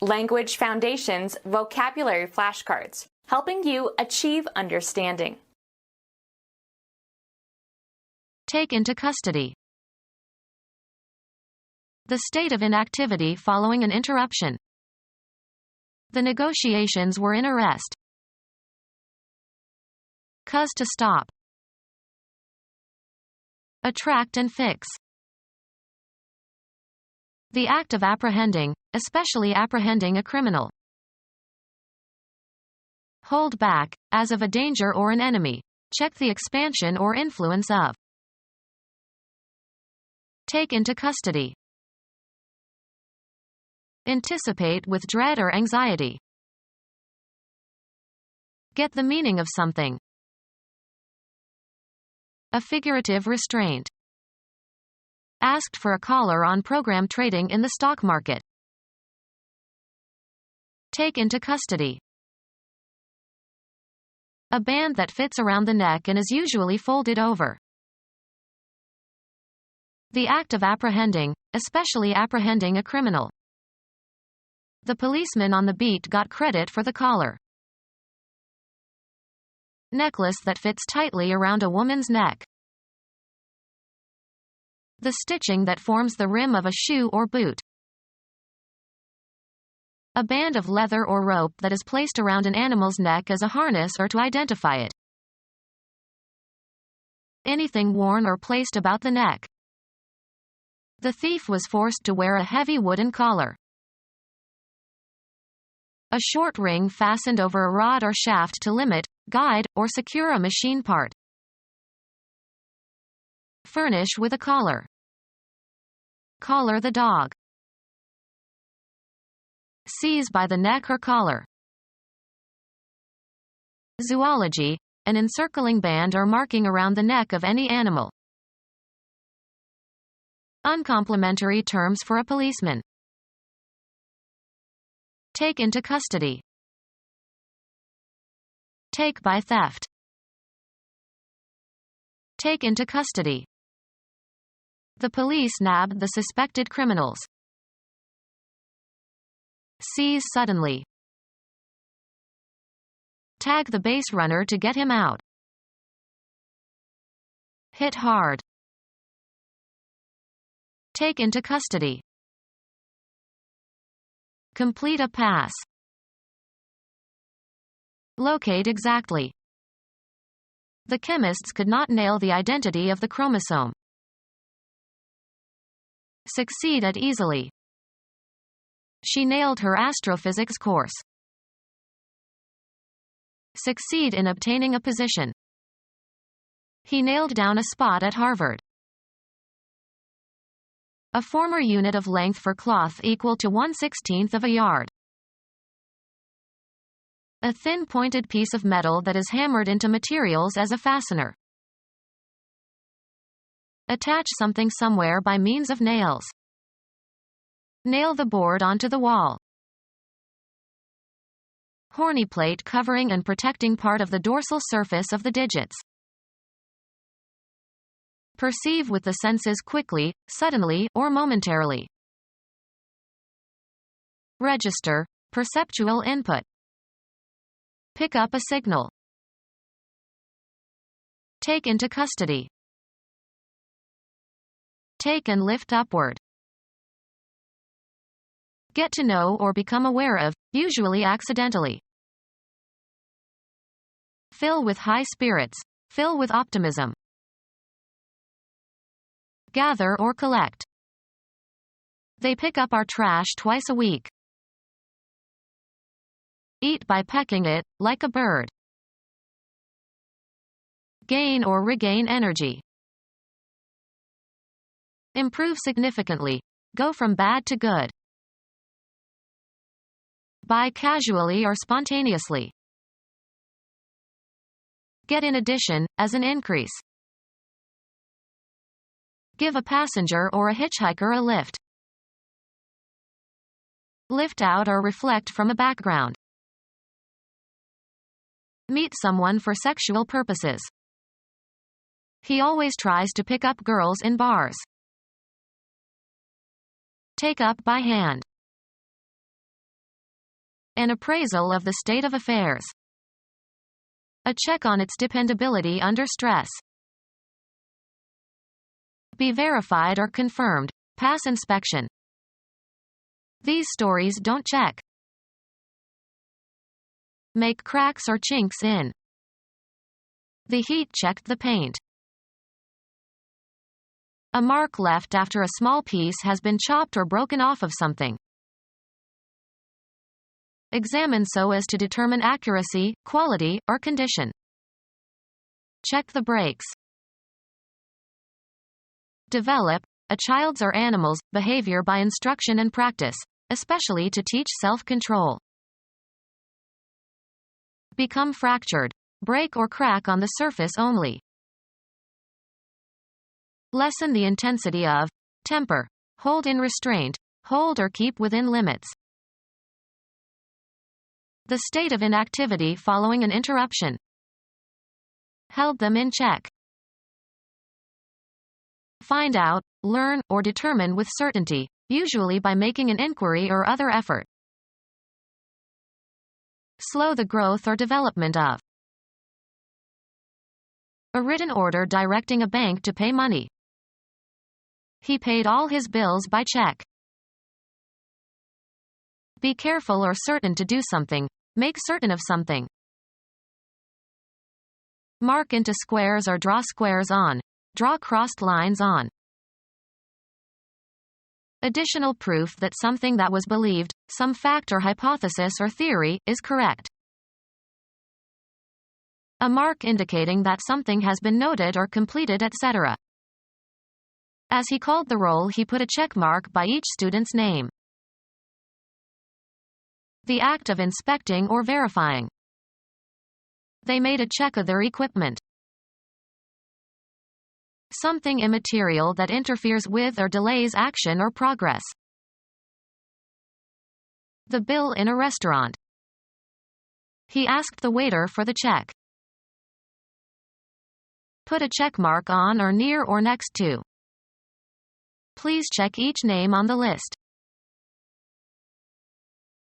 Language Foundations Vocabulary Flashcards, helping you achieve understanding. Take into custody. The state of inactivity following an interruption. The negotiations were in arrest. Cause to stop. Attract and fix. The act of apprehending, especially apprehending a criminal. Hold back, as of a danger or an enemy. Check the expansion or influence of. Take into custody. Anticipate with dread or anxiety. Get the meaning of something. A figurative restraint. Asked for a caller on program trading in the stock market. Take into custody. A band that fits around the neck and is usually folded over. The act of apprehending, especially apprehending a criminal. The policeman on the beat got credit for the collar. Necklace that fits tightly around a woman's neck. The stitching that forms the rim of a shoe or boot. A band of leather or rope that is placed around an animal's neck as a harness or to identify it. Anything worn or placed about the neck. The thief was forced to wear a heavy wooden collar. A short ring fastened over a rod or shaft to limit, guide, or secure a machine part. Furnish with a collar. Collar the dog. Seize by the neck or collar. Zoology, an encircling band or marking around the neck of any animal. Uncomplimentary terms for a policeman. Take into custody. Take by theft. Take into custody. The police nabbed the suspected criminals. Seize suddenly. Tag the base runner to get him out. Hit hard. Take into custody. Complete a pass. Locate exactly. The chemists could not nail the identity of the chromosome. Succeed at easily. She nailed her astrophysics course. Succeed in obtaining a position. He nailed down a spot at Harvard. A former unit of length for cloth equal to 1/16 of a yard. A thin pointed piece of metal that is hammered into materials as a fastener. Attach something somewhere by means of nails. Nail the board onto the wall. Horny plate covering and protecting part of the dorsal surface of the digits. Perceive with the senses quickly, suddenly, or momentarily. Register, perceptual input. Pick up a signal. Take into custody. Take and lift upward. Get to know or become aware of, usually accidentally. Fill with high spirits. Fill with optimism. Gather or collect. They pick up our trash twice a week. Eat by pecking it, like a bird. Gain or regain energy. Improve significantly. Go from bad to good. Buy casually or spontaneously. Get in addition, as an increase. Give a passenger or a hitchhiker a lift. Lift out or reflect from a background. Meet someone for sexual purposes. He always tries to pick up girls in bars. Take up by hand. An appraisal of the state of affairs. A check on its dependability under stress. Be verified or confirmed. Pass inspection. These stories don't check. Make cracks or chinks in. The heat checked the paint. A mark left after a small piece has been chopped or broken off of something. Examine so as to determine accuracy, quality, or condition. Check the brakes. Develop a child's or animal's behavior by instruction and practice, especially to teach self-control. Become fractured. Break or crack on the surface only. Lessen the intensity of temper. Hold in restraint. Hold or keep within limits. The state of inactivity following an interruption. Held them in check. Find out, learn, or determine with certainty, usually by making an inquiry or other effort. Slow the growth or development of. A written order directing a bank to pay money. He paid all his bills by check. Be careful or certain to do something. Make certain of something. Mark into squares or draw squares on. Draw crossed lines on. Additional proof that something that was believed, some fact or hypothesis or theory, is correct. A mark indicating that something has been noted or completed, etc. As he called the roll, he put a check mark by each student's name. The act of inspecting or verifying. They made a check of their equipment. Something immaterial that interferes with or delays action or progress. The bill in a restaurant. He asked the waiter for the check. Put a check mark on or near or next to. Please check each name on the list.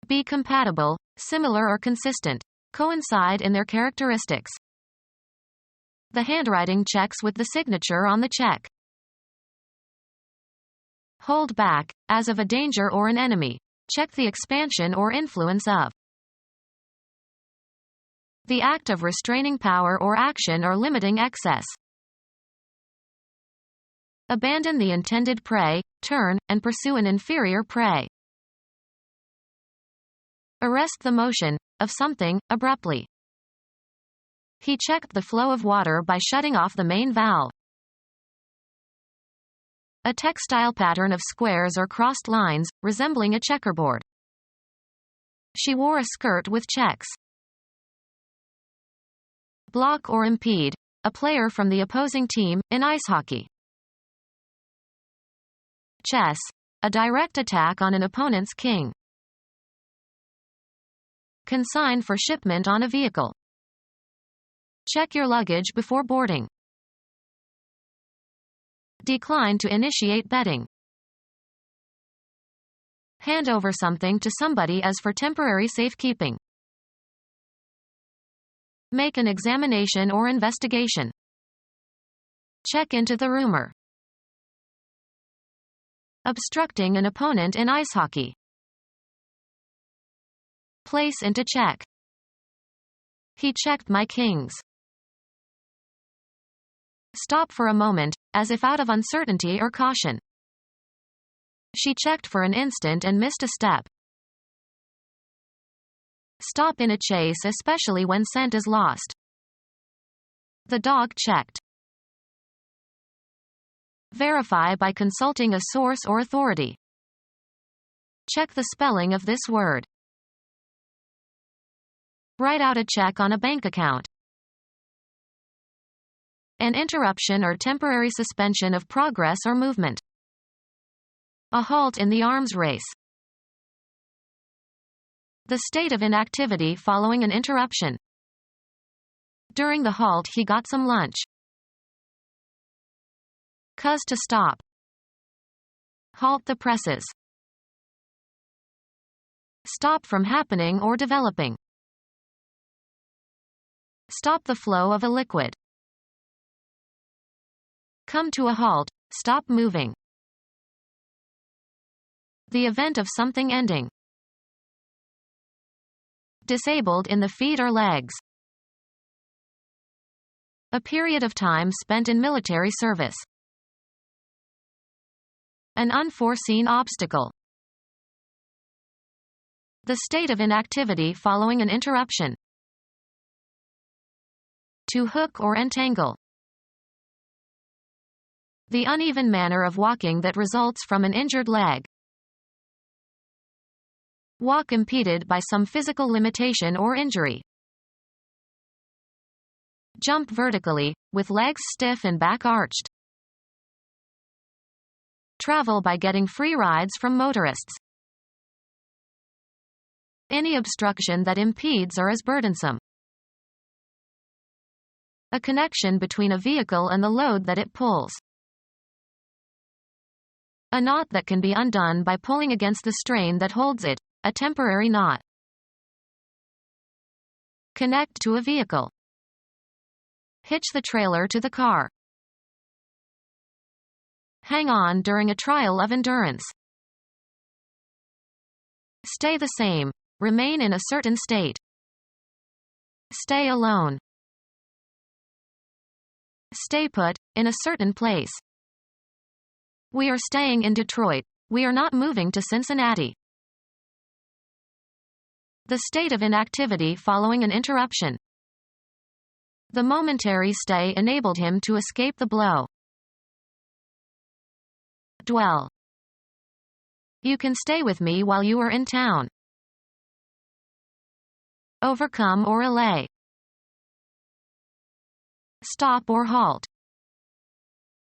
Be compatible, similar or consistent. Coincide in their characteristics. The handwriting checks with the signature on the check. Hold back, as of a danger or an enemy. Check the expansion or influence of. The act of restraining power or action or limiting excess. Abandon the intended prey, turn, and pursue an inferior prey. Arrest the motion of something abruptly. He checked the flow of water by shutting off the main valve. A textile pattern of squares or crossed lines, resembling a checkerboard. She wore a skirt with checks. Block or impede, a player from the opposing team, in ice hockey. Chess, a direct attack on an opponent's king. Consign for shipment on a vehicle. Check your luggage before boarding. Decline to initiate betting. Hand over something to somebody as for temporary safekeeping. Make an examination or investigation. Check into the rumor. Obstructing an opponent in ice hockey. Place into check. He checked my kings. Stop for a moment, as if out of uncertainty or caution. She checked for an instant and missed a step. Stop in a chase, especially when scent is lost. The dog checked. Verify by consulting a source or authority. Check the spelling of this word. Write out a check on a bank account. An interruption or temporary suspension of progress or movement. A halt in the arms race. The state of inactivity following an interruption. During the halt he got some lunch. Cause to stop. Halt the presses. Stop from happening or developing. Stop the flow of a liquid. Come to a halt, stop moving. The event of something ending. Disabled in the feet or legs. A period of time spent in military service. An unforeseen obstacle. The state of inactivity following an interruption. To hook or entangle. The uneven manner of walking that results from an injured leg. Walk impeded by some physical limitation or injury. Jump vertically, with legs stiff and back arched. Travel by getting free rides from motorists. Any obstruction that impedes or is burdensome. A connection between a vehicle and the load that it pulls. A knot that can be undone by pulling against the strain that holds it, a temporary knot. Connect to a vehicle. Hitch the trailer to the car. Hang on during a trial of endurance. Stay the same, remain in a certain state. Stay alone. Stay put, in a certain place. We are staying in Detroit, we are not moving to Cincinnati. The state of inactivity following an interruption. The momentary stay enabled him to escape the blow. Dwell. You can stay with me while you are in town. Overcome or allay. Stop or halt.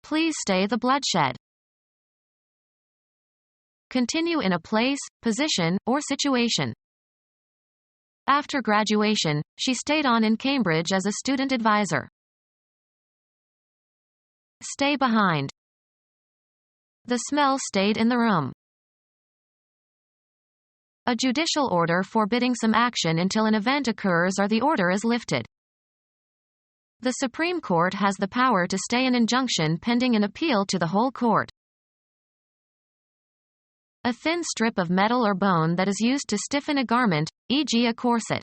Please stay the bloodshed. Continue in a place, position, or situation. After graduation, she stayed on in Cambridge as a student advisor. Stay behind. The smell stayed in the room. A judicial order forbidding some action until an event occurs or the order is lifted. The Supreme Court has the power to stay an injunction pending an appeal to the whole court. A thin strip of metal or bone that is used to stiffen a garment, e.g. a corset.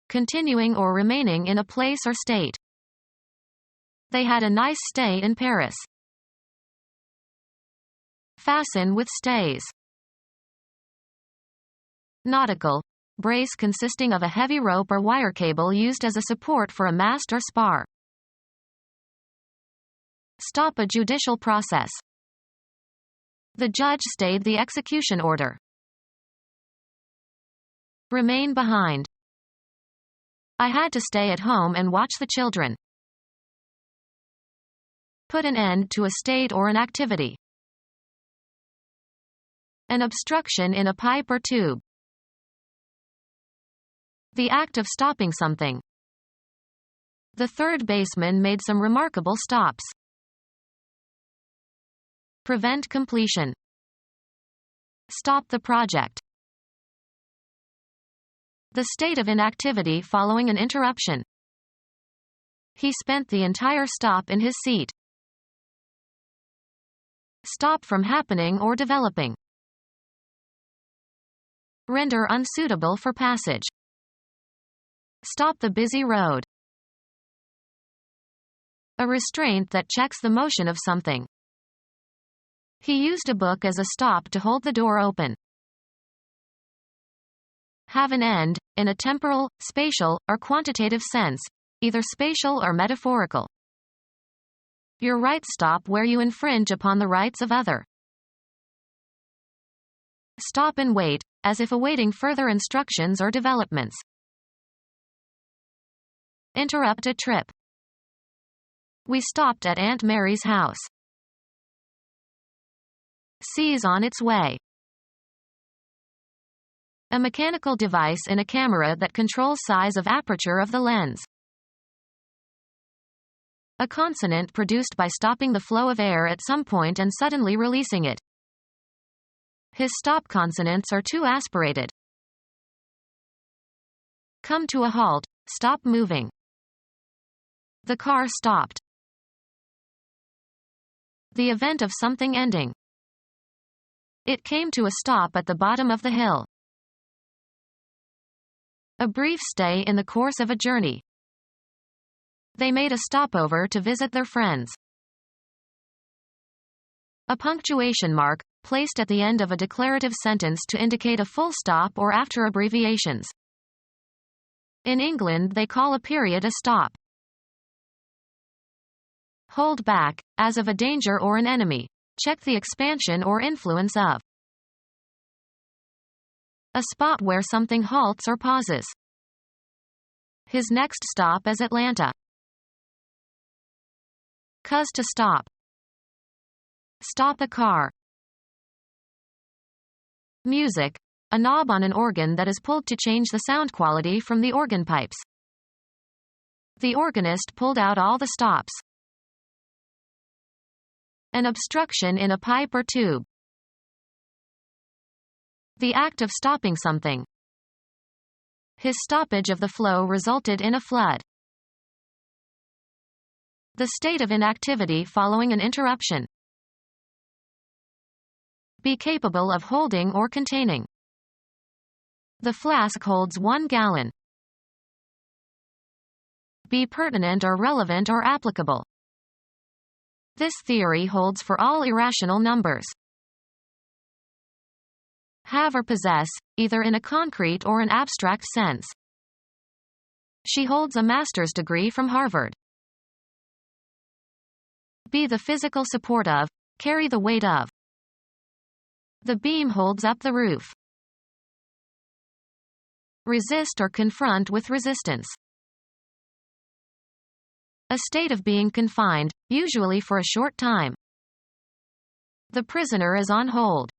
Continuing or remaining in a place or state. They had a nice stay in Paris. Fasten with stays. Nautical. Brace consisting of a heavy rope or wire cable used as a support for a mast or spar. Stop a judicial process. The judge stayed the execution order. Remain behind. I had to stay at home and watch the children. Put an end to a state or an activity. An obstruction in a pipe or tube. The act of stopping something. The third baseman made some remarkable stops. Prevent completion. Stop the project. The state of inactivity following an interruption. He spent the entire stop in his seat. Stop from happening or developing. Render unsuitable for passage. Stop the busy road. A restraint that checks the motion of something. He used a book as a stop to hold the door open. Have an end, in a temporal, spatial, or quantitative sense, either spatial or metaphorical. Your rights stop where you infringe upon the rights of other. Stop and wait, as if awaiting further instructions or developments. Interrupt a trip. We stopped at Aunt Mary's house. Seize on its way. A mechanical device in a camera that controls size of aperture of the lens. A consonant produced by stopping the flow of air at some point and suddenly releasing it. His stop consonants are too aspirated. Come to a halt, stop moving. The car stopped. The event of something ending. It came to a stop at the bottom of the hill. A brief stay in the course of a journey. They made a stopover to visit their friends. A punctuation mark, placed at the end of a declarative sentence to indicate a full stop or after abbreviations. In England they call a period a stop. Hold back, as of a danger or an enemy. Check the expansion or influence of. A spot where something halts or pauses. His next stop is Atlanta. Cause to stop. Stop a car. Music. A knob on an organ that is pulled to change the sound quality from the organ pipes. The organist pulled out all the stops. An obstruction in a pipe or tube. The act of stopping something. His stoppage of the flow resulted in a flood. The state of inactivity following an interruption. Be capable of holding or containing. The flask holds 1 gallon. Be pertinent or relevant or applicable. This theory holds for all irrational numbers. Have or possess, either in a concrete or an abstract sense. She holds a master's degree from Harvard. Be the physical support of, carry the weight of. The beam holds up the roof. Resist or confront with resistance. A state of being confined, usually for a short time. The prisoner is on hold.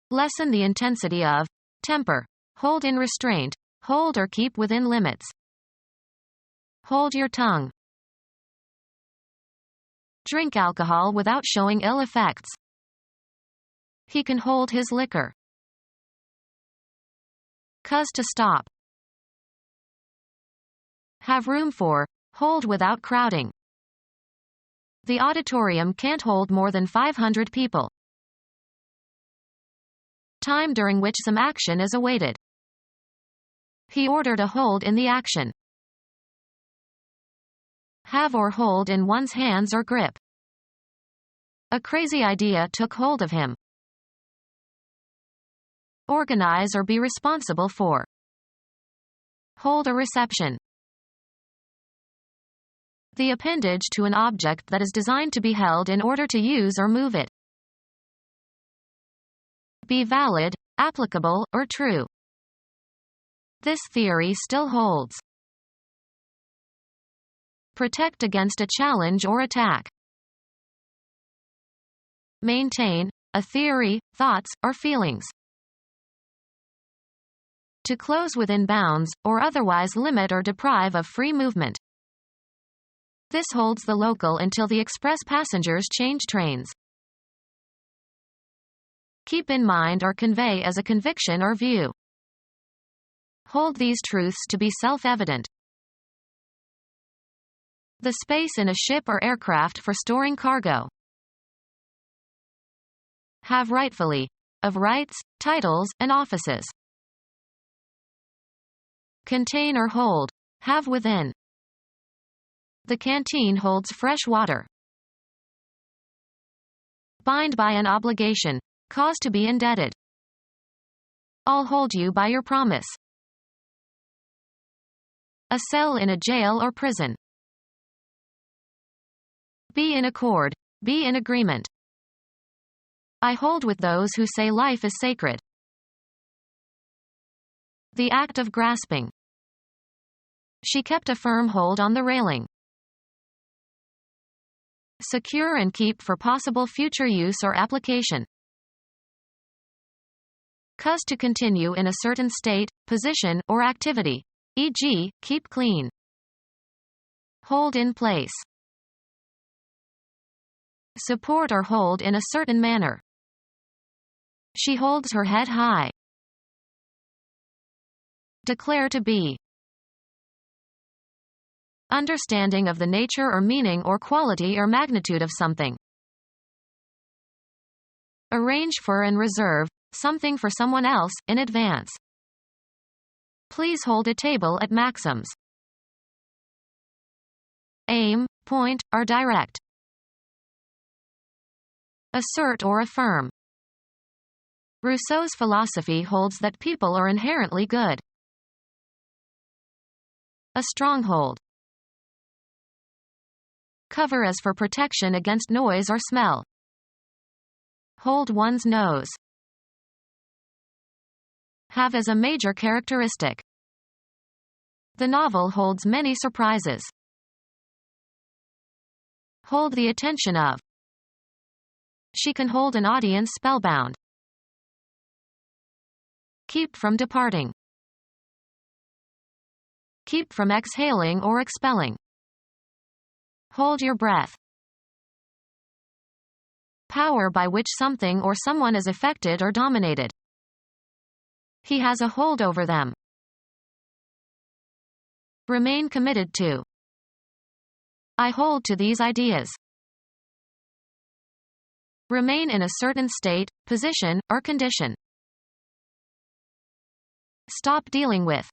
Lessen the intensity of, temper, hold in restraint, hold or keep within limits. Hold your tongue. Drink alcohol without showing ill effects. He can hold his liquor. Cause to stop. Have room for, hold without crowding. The auditorium can't hold more than 500 people. Time during which some action is awaited. He ordered a hold in the action. Have or hold in one's hands or grip. A crazy idea took hold of him. Organize or be responsible for. Hold a reception. The appendage to an object that is designed to be held in order to use or move it. Be valid, applicable, or true. This theory still holds. Protect against a challenge or attack. Maintain, a theory, thoughts, or feelings. To close within bounds, or otherwise limit or deprive of free movement. This holds the local until the express passengers change trains. Keep in mind or convey as a conviction or view. Hold these truths to be self-evident. The space in a ship or aircraft for storing cargo. Have rightfully, of rights, titles, and offices. Contain or hold, have within. The canteen holds fresh water. Bind by an obligation, cause to be indebted. I'll hold you by your promise. A cell in a jail or prison. Be in accord, be in agreement. I hold with those who say life is sacred. The act of grasping. She kept a firm hold on the railing. Secure and keep for possible future use or application. Cause to continue in a certain state, position, or activity. E.g., keep clean. Hold in place. Support or hold in a certain manner. She holds her head high. Declare to be. Understanding of the nature or meaning or quality or magnitude of something. Arrange for and reserve something for someone else in advance. Please hold a table at Maxim's. Aim, point, or direct. Assert or affirm. Rousseau's philosophy holds that people are inherently good. A stronghold. Cover as for protection against noise or smell. Hold one's nose. Have as a major characteristic. The novel holds many surprises. Hold the attention of. She can hold an audience spellbound. Keep from departing. Keep from exhaling or expelling. Hold your breath. Power by which something or someone is affected or dominated. He has a hold over them. Remain committed to. I hold to these ideas. Remain in a certain state, position, or condition. Stop dealing with.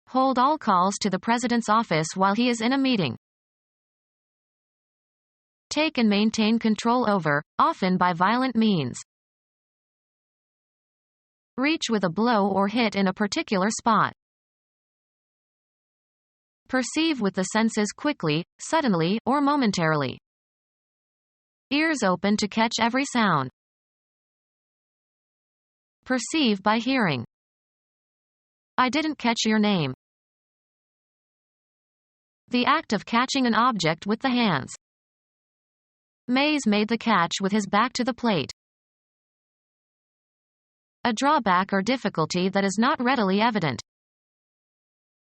Hold all calls to the president's office while he is in a meeting. Take and maintain control over, often by violent means. Reach with a blow or hit in a particular spot. Perceive with the senses quickly, suddenly, or momentarily. Ears open to catch every sound. Perceive by hearing. I didn't catch your name. The act of catching an object with the hands. Mays made the catch with his back to the plate. A drawback or difficulty that is not readily evident.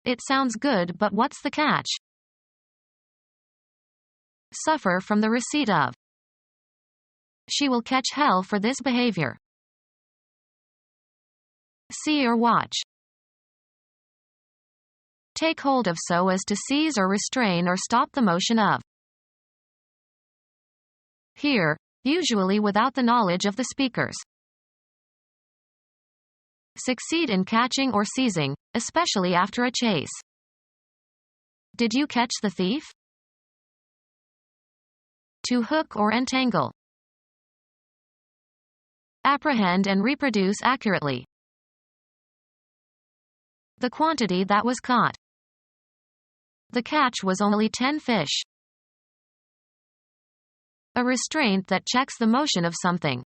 It sounds good, but what's the catch? Suffer from the receipt of. She will catch hell for this behavior. See or watch. Take hold of so as to seize or restrain or stop the motion of. Hear, usually without the knowledge of the speakers. Succeed in catching or seizing, especially after a chase. Did you catch the thief? To hook or entangle. Apprehend and reproduce accurately. The quantity that was caught. The catch was only 10 fish. A restraint that checks the motion of something.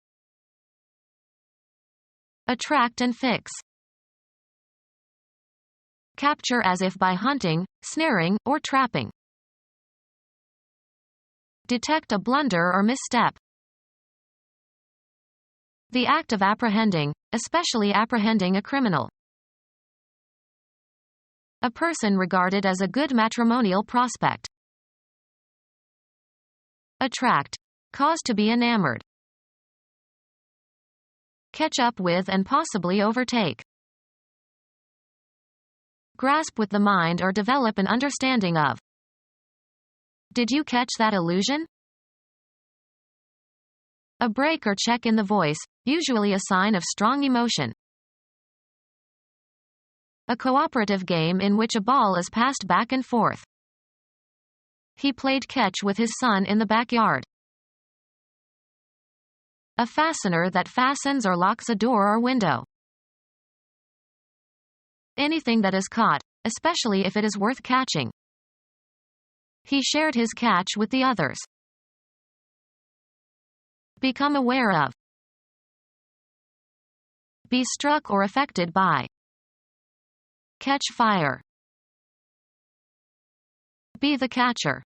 Attract and fix. Capture as if by hunting, snaring, or trapping. Detect a blunder or misstep. The act of apprehending, especially apprehending a criminal. A person regarded as a good matrimonial prospect. Attract. Cause to be enamored. Catch up with and possibly overtake. Grasp with the mind or develop an understanding of. Did you catch that illusion? A break or check in the voice, usually a sign of strong emotion. A cooperative game in which a ball is passed back and forth. He played catch with his son in the backyard. A fastener that fastens or locks a door or window. Anything that is caught, especially if it is worth catching. He shared his catch with the others. Become aware of. Be struck or affected by. Catch fire. Be the catcher.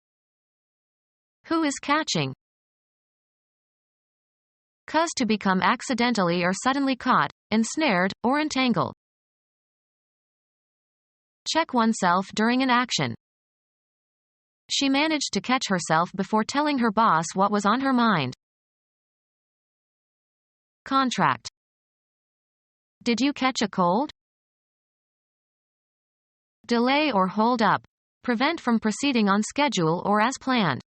Who is catching? Cause to become accidentally or suddenly caught, ensnared, or entangled. Check oneself during an action. She managed to catch herself before telling her boss what was on her mind. Contract. Did you catch a cold? Delay or hold up. Prevent from proceeding on schedule or as planned.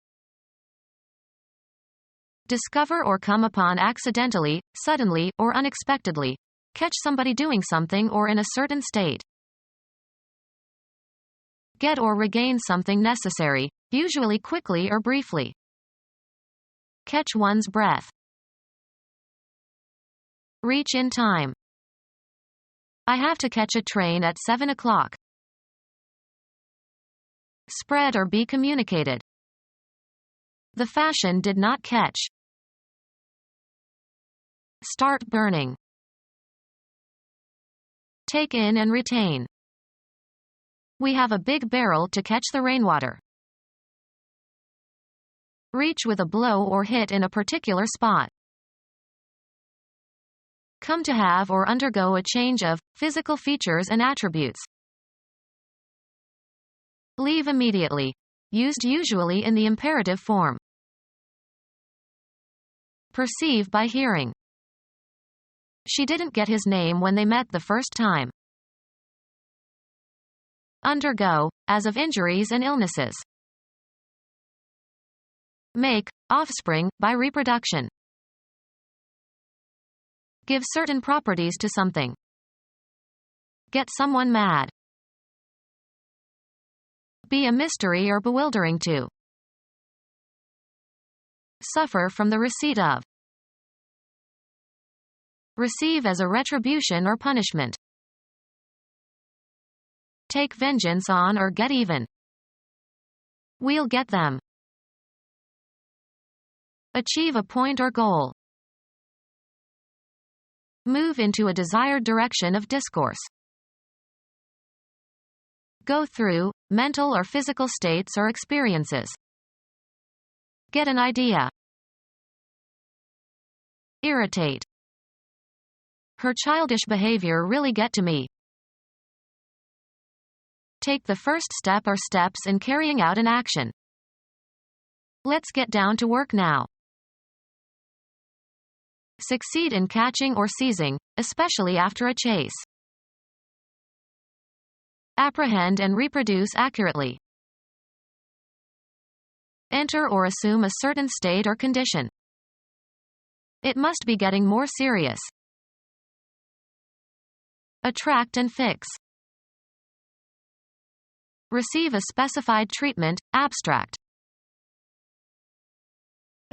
Discover or come upon accidentally, suddenly, or unexpectedly. Catch somebody doing something or in a certain state. Get or regain something necessary, usually quickly or briefly. Catch one's breath. Reach in time. I have to catch a train at 7 o'clock. Spread or be communicated. The fashion did not catch. Start burning. Take in and retain. We have a big barrel to catch the rainwater. Reach with a blow or hit in a particular spot. Come to have or undergo a change of physical features and attributes. Leave immediately. Used usually in the imperative form. Perceive by hearing. She didn't get his name when they met the first time. Undergo, as of injuries and illnesses. Make, offspring, by reproduction. Give certain properties to something. Get someone mad. Be a mystery or bewildering to. Suffer from the receipt of. Receive as a retribution or punishment. Take vengeance on or get even. We'll get them. Achieve a point or goal. Move into a desired direction of discourse. Go through, mental or physical states or experiences. Get an idea. Irritate. Her childish behavior really get to me. Take the first step or steps in carrying out an action. Let's get down to work now. Succeed in catching or seizing, especially after a chase. Apprehend and reproduce accurately. Enter or assume a certain state or condition. It must be getting more serious. Attract and fix. Receive a specified treatment, abstract.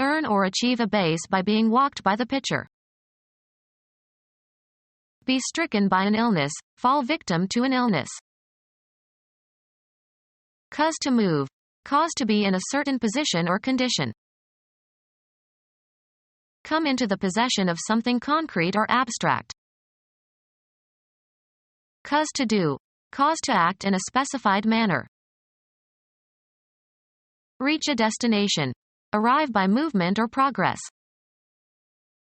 Earn or achieve a base by being walked by the pitcher. Be stricken by an illness, fall victim to an illness. Cause to move. Cause to be in a certain position or condition. Come into the possession of something concrete or abstract. Cause to do. Cause to act in a specified manner. Reach a destination. Arrive by movement or progress.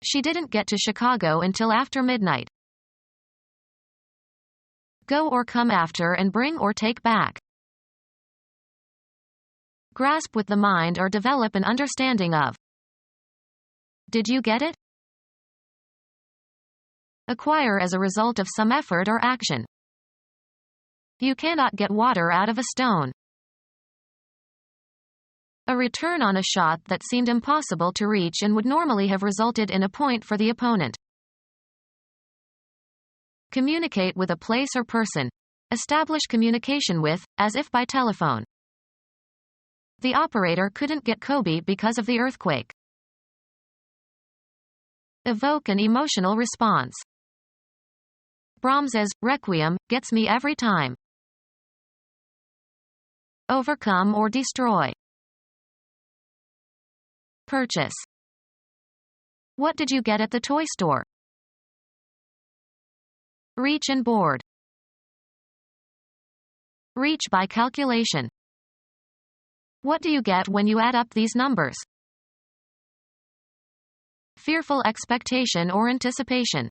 She didn't get to Chicago until after midnight. Go or come after and bring or take back. Grasp with the mind or develop an understanding of. Did you get it? Acquire as a result of some effort or action. You cannot get water out of a stone. A return on a shot that seemed impossible to reach and would normally have resulted in a point for the opponent. Communicate with a place or person. Establish communication with, as if by telephone. The operator couldn't get Kobe because of the earthquake. Evoke an emotional response. Brahms's Requiem gets me every time. Overcome or destroy. Purchase. What did you get at the toy store? Reach and board. Reach by calculation. What do you get when you add up these numbers? Fearful expectation or anticipation.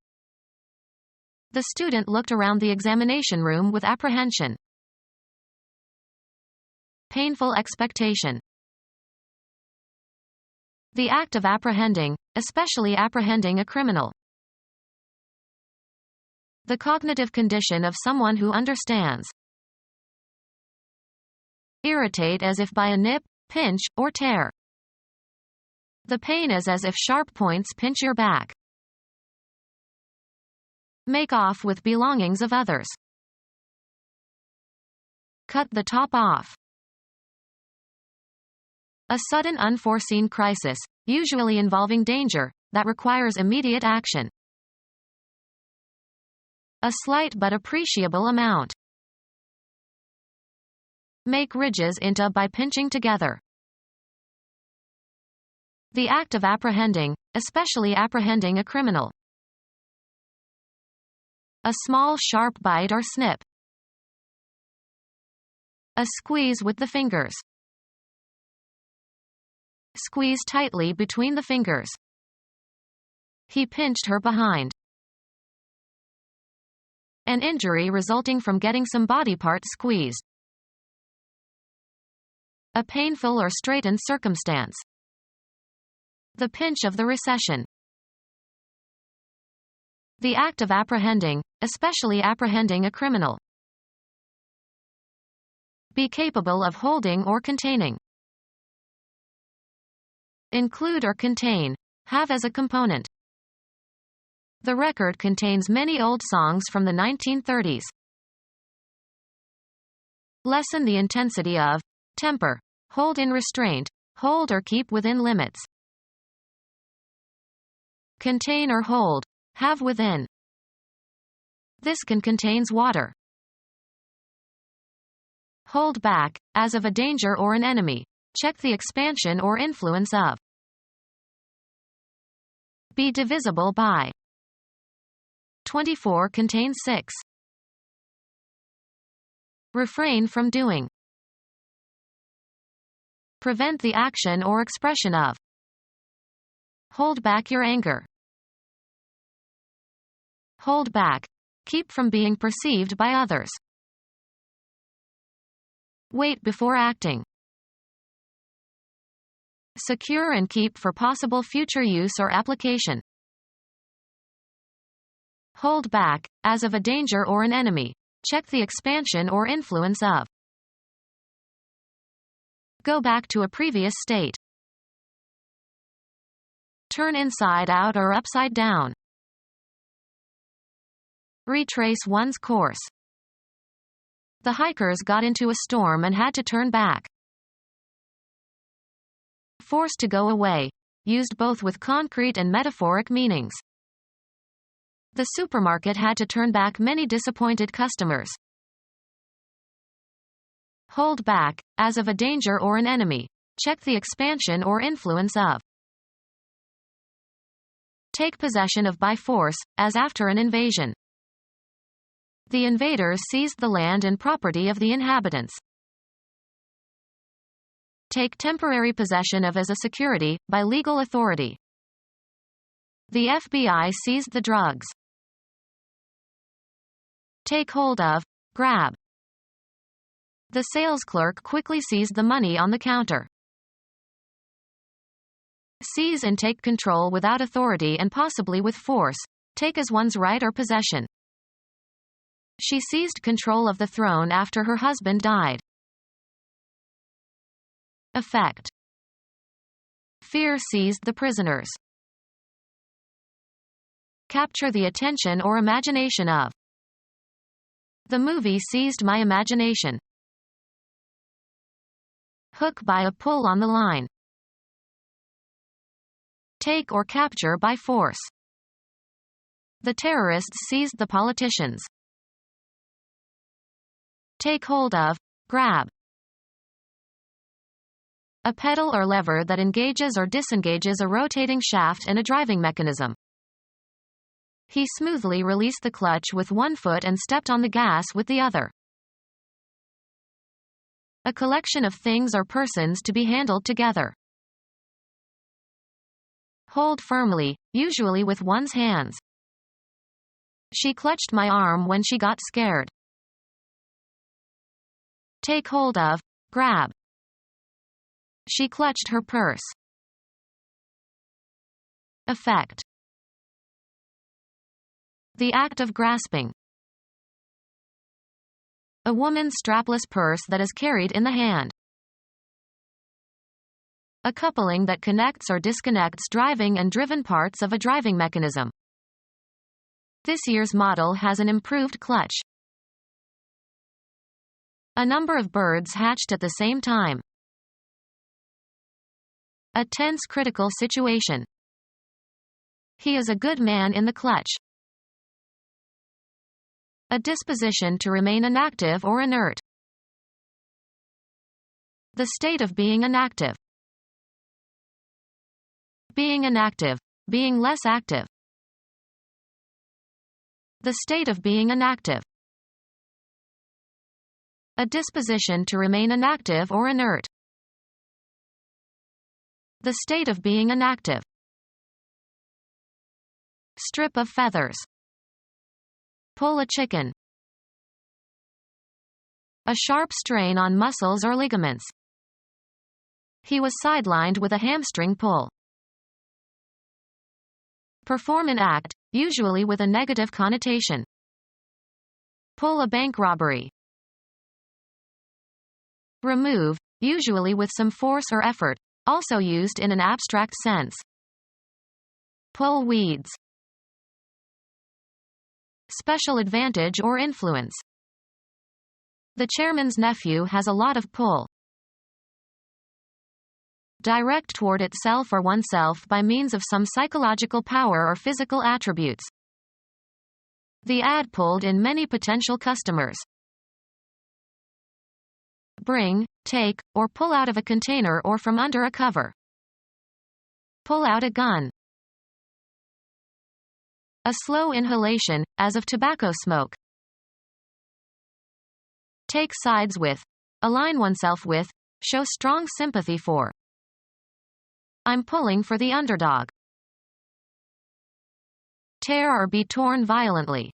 The student looked around the examination room with apprehension. Painful expectation. The act of apprehending, especially apprehending a criminal. The cognitive condition of someone who understands. Irritate as if by a nip, pinch, or tear. The pain is as if sharp points pinch your back. Make off with belongings of others. Cut the top off. A sudden unforeseen crisis, usually involving danger, that requires immediate action. A slight but appreciable amount. Make ridges into by pinching together. The act of apprehending, especially apprehending a criminal. A small sharp bite or snip. A squeeze with the fingers. Squeeze tightly between the fingers. He pinched her behind. An injury resulting from getting some body part squeezed. A painful or straitened circumstance. The pinch of the recession. The act of apprehending, especially apprehending a criminal. Be capable of holding or containing. Include or contain, have as a component. The record contains many old songs from the 1930s. Lessen the intensity of temper, hold in restraint, hold or keep within limits. Contain or hold, have within. This can contains water. Hold back, as of a danger or an enemy. Check the expansion or influence of. Be divisible by. 24 contains 6. Refrain from doing. Prevent the action or expression of. Hold back your anger. Hold back. Keep from being perceived by others. Wait before acting. Secure and keep for possible future use or application. Hold back, as of a danger or an enemy. Check the expansion or influence of. Go back to a previous state. Turn inside out or upside down. Retrace one's course. The hikers got into a storm and had to turn back. Forced to go away, used both with concrete and metaphoric meanings. The supermarket had to turn back many disappointed customers. Hold back, as of a danger or an enemy. Check the expansion or influence of. Take possession of by force, as after an invasion. The invaders seized the land and property of the inhabitants. Take temporary possession of as a security, by legal authority. The FBI seized the drugs. Take hold of, grab. The sales clerk quickly seized the money on the counter. Seize and take control without authority and possibly with force, take as one's right or possession. She seized control of the throne after her husband died. Effect. Fear seized the prisoners. Capture the attention or imagination of. The movie seized my imagination. Hook by a pull on the line. Take or capture by force. The terrorists seized the politicians. Take hold of, grab. A pedal or lever that engages or disengages a rotating shaft and a driving mechanism. He smoothly released the clutch with one foot and stepped on the gas with the other. A collection of things or persons to be handled together. Hold firmly, usually with one's hands. She clutched my arm when she got scared. Take hold of, grab. She clutched her purse. Effect. The act of grasping. A woman's strapless purse that is carried in the hand. A coupling that connects or disconnects driving and driven parts of a driving mechanism. This year's model has an improved clutch. A number of birds hatched at the same time. A tense critical situation. He is a good man in the clutch. A disposition to remain inactive or inert. The state of being inactive. Being inactive. Being less active. The state of being inactive. A disposition to remain inactive or inert. The state of being inactive. Strip of feathers. Pull a chicken. A sharp strain on muscles or ligaments. He was sidelined with a hamstring pull. Perform an act, usually with a negative connotation. Pull a bank robbery. Remove, usually with some force or effort, also used in an abstract sense. Pull weeds. Special advantage or influence. The chairman's nephew has a lot of pull. Direct toward itself or oneself by means of some psychological power or physical attributes. The ad pulled in many potential customers. Bring, take, or pull out of a container or from under a cover. Pull out a gun. A slow inhalation, as of tobacco smoke. Take sides with. Align oneself with. Show strong sympathy for. I'm pulling for the underdog. Tear or be torn violently.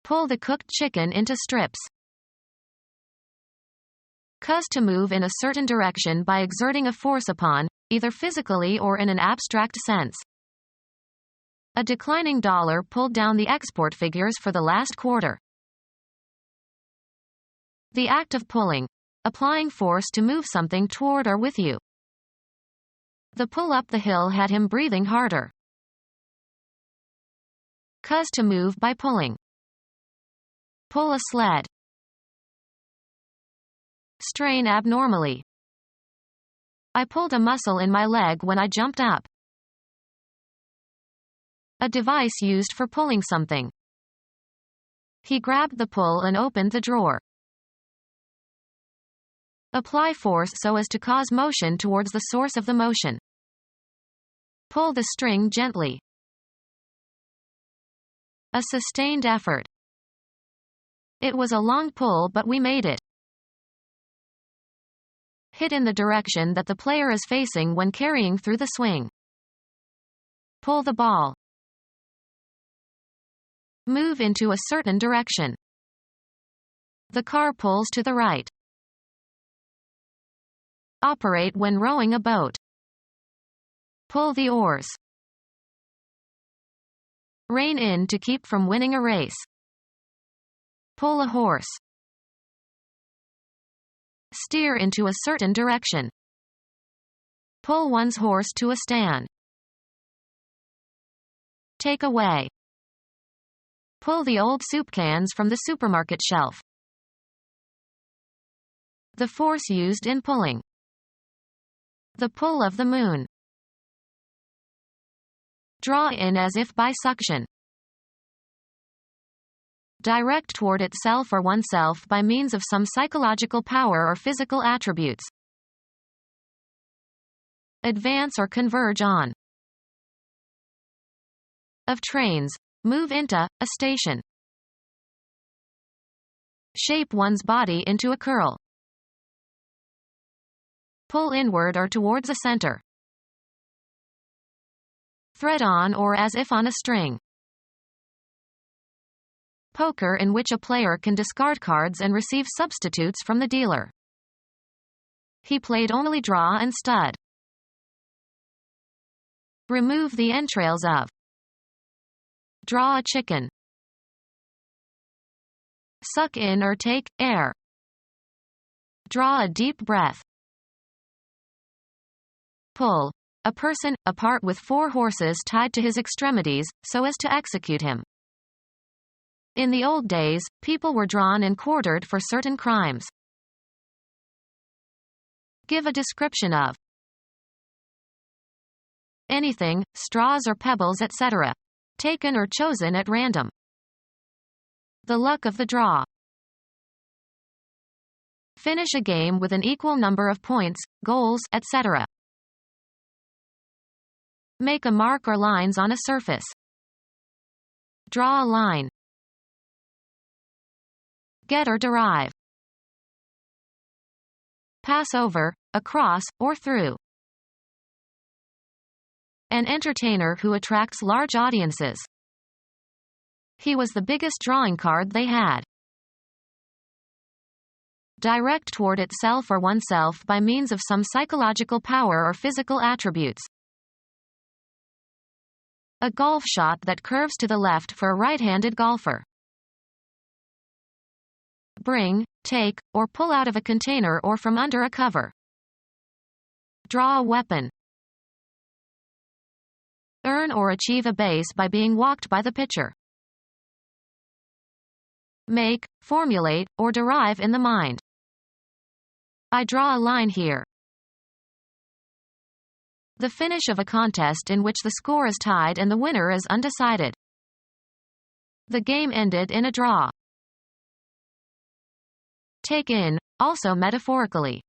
Pull the cooked chicken into strips. Cause to move in a certain direction by exerting a force upon, either physically or in an abstract sense. A declining dollar pulled down the export figures for the last quarter. The act of pulling. Applying force to move something toward or with you. The pull up the hill had him breathing harder. Cause to move by pulling. Pull a sled. Strain abnormally. I pulled a muscle in my leg when I jumped up. A device used for pulling something. He grabbed the pull and opened the drawer. Apply force so as to cause motion towards the source of the motion. Pull the string gently. A sustained effort. It was a long pull but we made it. Hit in the direction that the player is facing when carrying through the swing. Pull the ball. Move into a certain direction. The car pulls to the right. Operate when rowing a boat. Pull the oars. Rein in to keep from winning a race. Pull a horse. Steer into a certain direction. Pull one's horse to a stand. Take away. Pull the old soup cans from the supermarket shelf. The force used in pulling. The pull of the moon. Draw in as if by suction. Direct toward itself or oneself by means of some psychological power or physical attributes. Advance or converge on. Of trains. Move into a station. Shape one's body into a curl. Pull inward or towards a center. Thread on or as if on a string. Poker, in which a player can discard cards and receive substitutes from the dealer. He played only draw and stud. Remove the entrails of. Draw a chicken. Suck in or take air. Draw a deep breath. Pull. A person, apart with 4 horses tied to his extremities, so as to execute him. In the old days, people were drawn and quartered for certain crimes. Give a description of anything, straws or pebbles, etc. Taken or chosen at random. The luck of the draw. Finish a game with an equal number of points, goals, etc. Make a mark or lines on a surface. Draw a line. Get or derive. Pass over, across, or through. An entertainer who attracts large audiences. He was the biggest drawing card they had. Direct toward itself or oneself by means of some psychological power or physical attributes. A golf shot that curves to the left for a right-handed golfer. Bring, take, or pull out of a container or from under a cover. Draw a weapon. Earn or achieve a base by being walked by the pitcher. Make, formulate, or derive in the mind. I draw a line here. The finish of a contest in which the score is tied and the winner is undecided. The game ended in a draw. Take in, also metaphorically.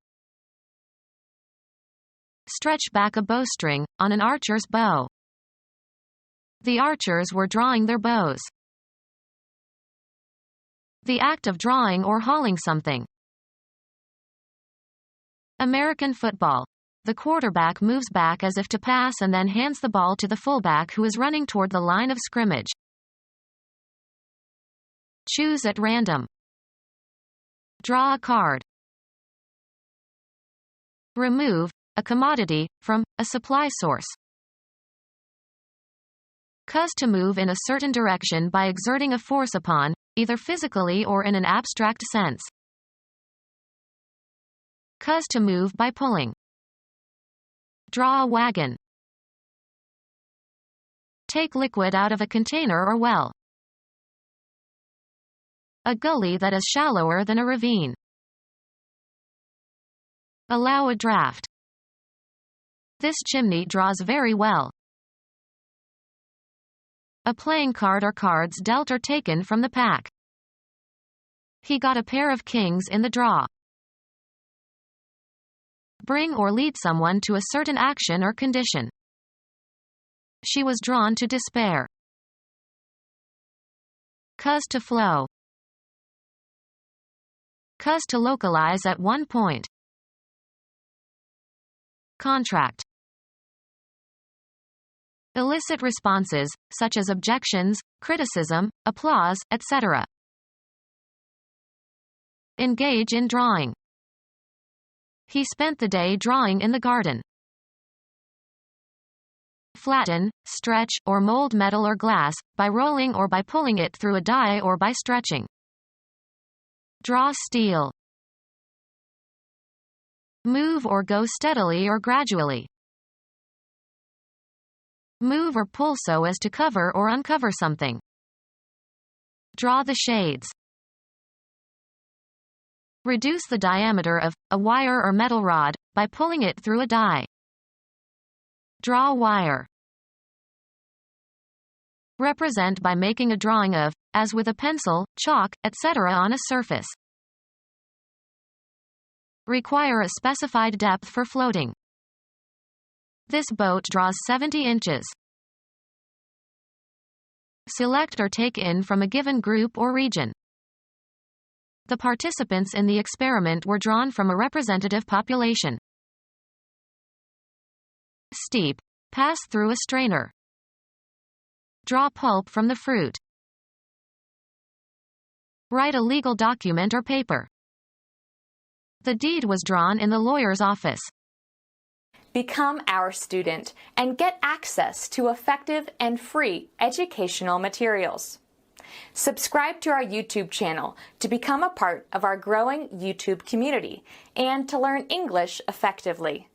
Stretch back a bowstring, on an archer's bow. The archers were drawing their bows. The act of drawing or hauling something. American football. The quarterback moves back as if to pass and then hands the ball to the fullback who is running toward the line of scrimmage. Choose at random. Draw a card. Remove, a commodity, from a supply source. Cause to move in a certain direction by exerting a force upon, either physically or in an abstract sense. Cause to move by pulling. Draw a wagon. Take liquid out of a container or well. A gully that is shallower than a ravine. Allow a draft. This chimney draws very well. A playing card or cards dealt or taken from the pack. He got a pair of kings in the draw. Bring or lead someone to a certain action or condition. She was drawn to despair. Cause to flow. Cause to localize at one point. Contract. Elicit responses, such as objections, criticism, applause, etc. Engage in drawing. He spent the day drawing in the garden. Flatten, stretch, or mold metal or glass, by rolling or by pulling it through a die or by stretching. Draw steel. Move or go steadily or gradually. Move or pull so as to cover or uncover something. Draw the shades. Reduce the diameter of a wire or metal rod by pulling it through a die. Draw wire. Represent by making a drawing of, as with a pencil, chalk, etc. on a surface. Require a specified depth for floating. This boat draws 70 inches. Select or take in from a given group or region. The participants in the experiment were drawn from a representative population. Steep. Pass through a strainer. Draw pulp from the fruit. Write a legal document or paper. The deed was drawn in the lawyer's office. Become our student and get access to effective and free educational materials. Subscribe to our YouTube channel to become a part of our growing YouTube community and to learn English effectively.